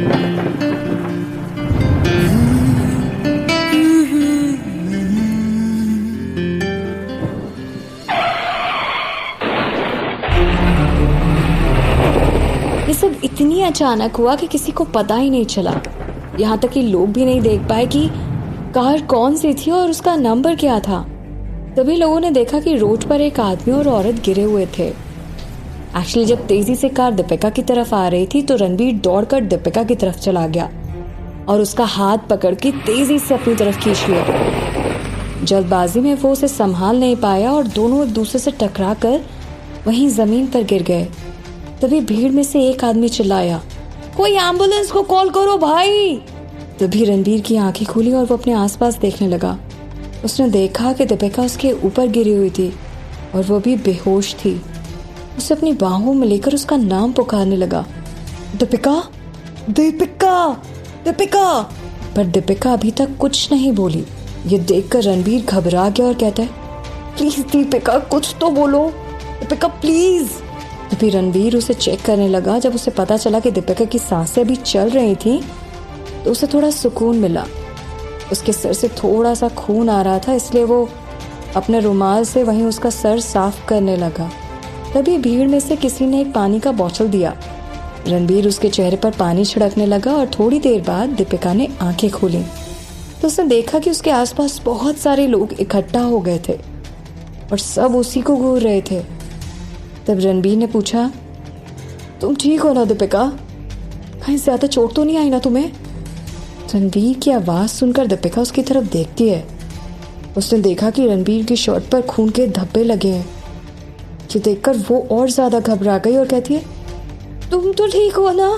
ये सब इतनी अचानक हुआ कि किसी को पता ही नहीं चला। यहाँ तक कि लोग भी नहीं देख पाए कि कार कौन सी थी और उसका नंबर क्या था। तभी लोगों ने देखा कि रोड पर एक आदमी और औरत गिरे हुए थे। एक्चुअली जब तेजी से कार दीपिका की तरफ आ रही थी तो रणबीर दौड़कर दीपिका की तरफ चला गया और उसका हाथ पकड़ के तेजी से अपनी तरफ खींच लिया। जल्दबाजी में वो उसे संभाल नहीं पाया और दोनों एक दूसरे से टकरा कर वहीं जमीन पर गिर गए। तभी भीड़ में से एक आदमी चिल्लाया, कोई एम्बुलेंस को कॉल करो भाई। तभी रणबीर की आंखें खुली और वो अपने आसपास देखने लगा। उसने देखा कि दीपिका उसके ऊपर गिरी हुई थी और वो भी बेहोश थी। उसे अपनी बाहों में लेकर उसका नाम पुकारने लगा, दीपिका, दीपिका, दीपिका। पर दीपिका अभी तक कुछ नहीं बोली। ये देखकर रणबीर घबरा गया और कहता है, प्लीज दीपिका कुछ तो बोलो, दीपिका प्लीज। तभी रणबीर उसे चेक करने लगा। जब उसे पता चला कि दीपिका की सांसें अभी चल रही थी तो उसे थोड़ा सुकून मिला। उसके सर से थोड़ा सा खून आ रहा था, इसलिए वो अपने रुमाल से वहीं उसका सर साफ करने लगा। तभी भीड़ में से किसी ने एक पानी का बोतल दिया। रणबीर उसके चेहरे पर पानी छिड़कने लगा और थोड़ी देर बाद दीपिका ने आंखें खोली तो उसने देखा कि उसके आसपास बहुत सारे लोग इकट्ठा हो गए थे और सब उसी को घूर रहे थे। तब रणबीर ने पूछा, तुम ठीक हो ना दीपिका? कहीं ज्यादा चोट तो नहीं आई ना तुम्हें? रणबीर की आवाज सुनकर दीपिका उसकी तरफ देखती है। उसने देखा कि रणबीर की शर्ट पर खून के धब्बे लगे हैं। ये देखकर वो और ज्यादा घबरा गई और कहती है, तुम तो ठीक हो ना?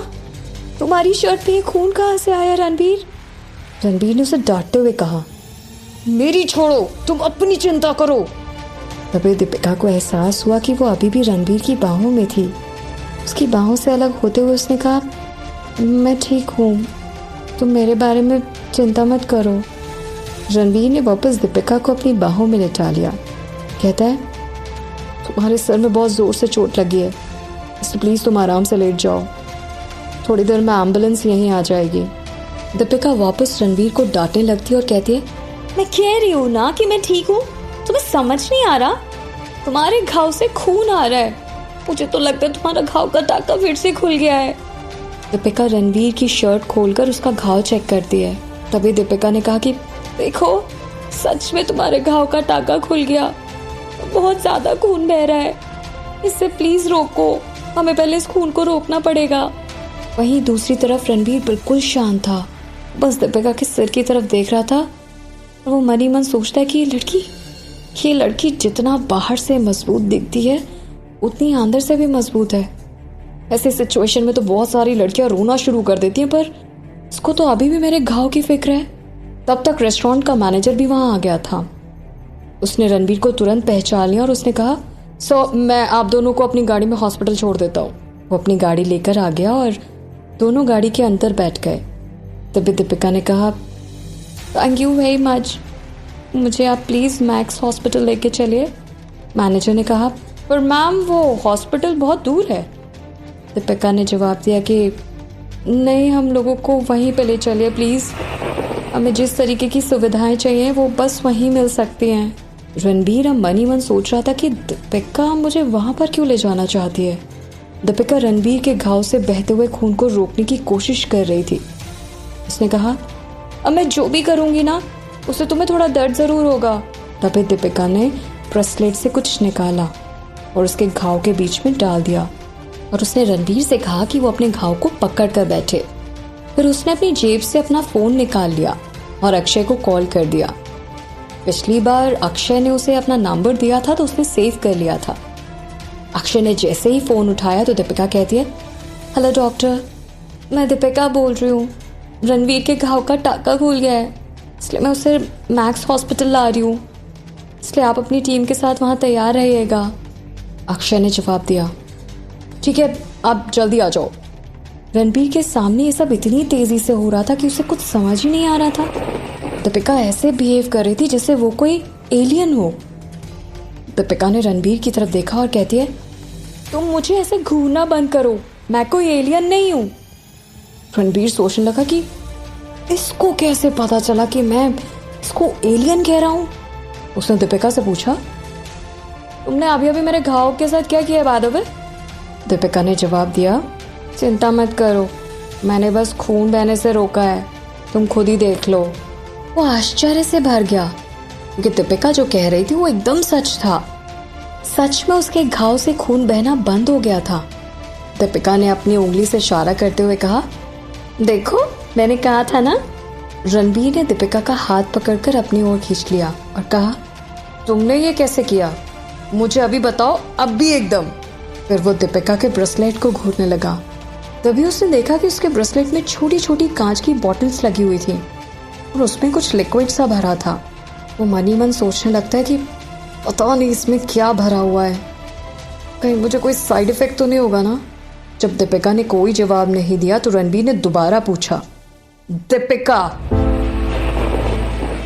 तुम्हारी शर्ट पे खून कहाँ से आया रणबीर? रणबीर ने उसे डांटते हुए कहा, मेरी छोड़ो, तुम अपनी चिंता करो। तभी दीपिका को एहसास हुआ कि वो अभी भी रणबीर की बाहों में थी। उसकी बाहों से अलग होते हुए उसने कहा, मैं ठीक हूँ, तुम मेरे बारे में चिंता मत करो। रणबीर ने वापस दीपिका को अपनी बाहों में लिटा लिया। कहता है, तुम्हारे सर में बहुत जोर से चोट लगी है, इसलिए प्लीज तुम आराम से लेट जाओ, थोड़ी देर में एम्बुलेंस यहीं आ जाएगी। दीपिका वापस रणबीर को डांटने लगती है और कहती है, मैं कह रही हूँ ना कि मैं ठीक हूँ, तुम्हें समझ नहीं आ रहा? तुम्हारे घाव से खून आ रहा है, मुझे तो लगता है तुम्हारा घाव का टाका फिर से खुल गया है। दीपिका रणबीर की शर्ट खोलकर उसका घाव चेक करती है। तभी दीपिका ने कहा कि देखो, सच में तुम्हारे घाव का टाका खुल गया, बहुत ज्यादा खून बह रहा है, इससे प्लीज रोको, हमें पहले इस खून को रोकना पड़ेगा। वहीं दूसरी तरफ रणबीर बिल्कुल शांत था, बस दीपिका के सिर की तरफ देख रहा था। वो मन ही मन सोचता है कि ये लड़की जितना बाहर से मजबूत दिखती है उतनी अंदर से भी मजबूत है। ऐसे सिचुएशन में तो बहुत सारी लड़कियां रोना शुरू कर देती हैं, पर इसको तो अभी भी मेरे घाव की फिक्र है। तब तक रेस्टोरेंट का मैनेजर भी वहां आ गया था। उसने रणबीर को तुरंत पहचान लिया और उसने कहा, मैं आप दोनों को अपनी गाड़ी में हॉस्पिटल छोड़ देता हूँ। वो अपनी गाड़ी लेकर आ गया और दोनों गाड़ी के अंदर बैठ गए। तभी दीपिका ने कहा, थैंक यू वेरी मच, मुझे आप प्लीज़ मैक्स हॉस्पिटल लेके चलिए। मैनेजर ने कहा, पर मैम वो हॉस्पिटल बहुत दूर है। दीपिका ने जवाब दिया कि नहीं, हम लोगों को वहीं पे ले चलिए प्लीज़, हमें जिस तरीके की सुविधाएं चाहिए वो बस वहीं मिल सकती हैं। रणबीर अब मन ही मन सोच रहा था कि दीपिका मुझे वहाँ पर क्यों ले जाना चाहती है। दीपिका रणबीर के घाव से बहते हुए खून को रोकने की कोशिश कर रही थी। उसने कहा, अब मैं जो भी करूँगी ना उससे तुम्हें थोड़ा दर्द ज़रूर होगा। तभी दीपिका ने ब्रेसलेट से कुछ निकाला और उसके घाव के बीच में डाल दिया और उसने रणबीर से कहा कि वो अपने घाव को पकड़ कर बैठे। फिर उसने अपनी जेब से अपना फ़ोन निकाल लिया और अक्षय को कॉल कर दिया। पिछली बार अक्षय ने उसे अपना नंबर दिया था तो उसने सेव कर लिया था। अक्षय ने जैसे ही फ़ोन उठाया तो दीपिका कहती है, हेलो डॉक्टर, मैं दीपिका बोल रही हूँ, रणबीर के घाव का टाका खुल गया है, इसलिए मैं उसे मैक्स हॉस्पिटल ला रही हूँ, इसलिए आप अपनी टीम के साथ वहाँ तैयार रहिएगा। अक्षय ने जवाब दिया, ठीक है, आप जल्दी आ जाओ। रणबीर के सामने ये सब इतनी तेजी से हो रहा था कि उसे कुछ समझ ही नहीं आ रहा था। दीपिका ऐसे बिहेव कर रही थी जैसे वो कोई एलियन हो। दीपिका ने रणबीर की तरफ देखा और कहती है, तुम मुझे ऐसे घूरना बंद करो, मैं कोई एलियन नहीं हूँ। रणबीर सोचने लगा कि इसको कैसे पता चला कि मैं इसको एलियन कह रहा हूँ। उसने दीपिका से पूछा, तुमने अभी अभी मेरे घाव के साथ क्या किया बाय द वे? दीपिका ने जवाब दिया, चिंता मत करो, मैंने बस खून बहने से रोका है, तुम खुद ही देख लो। वो आश्चर्य से भर गया क्योंकि दीपिका जो कह रही थी वो एकदम सच था। सच में उसके घाव से खून बहना बंद हो गया था। दीपिका ने अपनी उंगली से इशारा करते हुए कहा, देखो मैंने कहा था ना। रणबीर ने दीपिका का हाथ पकड़कर अपनी ओर खींच लिया और कहा, तुमने ये कैसे किया? मुझे अभी बताओ, अब भी एकदम। फिर वो दीपिका के ब्रेसलेट को घूरने लगा। तभी उसने देखा कि उसके ब्रेसलेट में छोटी छोटी कांच की बॉटल्स लगी हुई थी और उसमें कुछ लिक्विड सा भरा था। वो मन ही मन सोचने लगता है कि पता नहीं इसमें क्या भरा हुआ है, कहीं मुझे कोई साइड इफेक्ट तो नहीं होगा ना। जब दीपिका ने कोई जवाब नहीं दिया तो रणबीर ने दोबारा पूछा, दीपिका।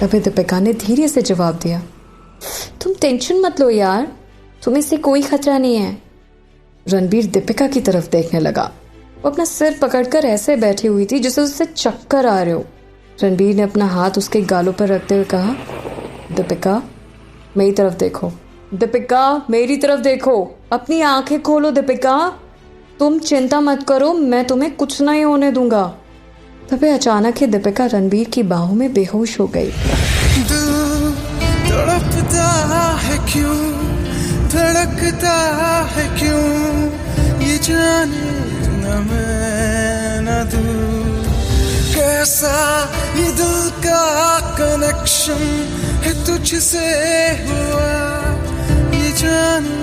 तभी दीपिका ने धीरे से जवाब दिया, तुम टेंशन मत लो यार, तुम्हें से कोई खतरा नहीं है। रणबीर दीपिका की तरफ देखने लगा। वो अपना सिर पकड़कर ऐसे बैठी हुई थी जैसे उससे चक्कर आ रहे हो। रणबीर ने अपना हाथ उसके गालों पर रखते हुए कहा, दीपिका मेरी तरफ देखो, दीपिका मेरी तरफ देखो, अपनी आंखें खोलो दीपिका, तुम चिंता मत करो, मैं तुम्हें कुछ नहीं होने दूंगा। तभी अचानक ही दीपिका रणबीर की बाहों में बेहोश हो गई। तड़पता है क्यों, धड़कता है क्यों, ये जाने न मैं न तू, कैसा ये दिल का कनेक्शन है तुझसे हुआ, ये जाने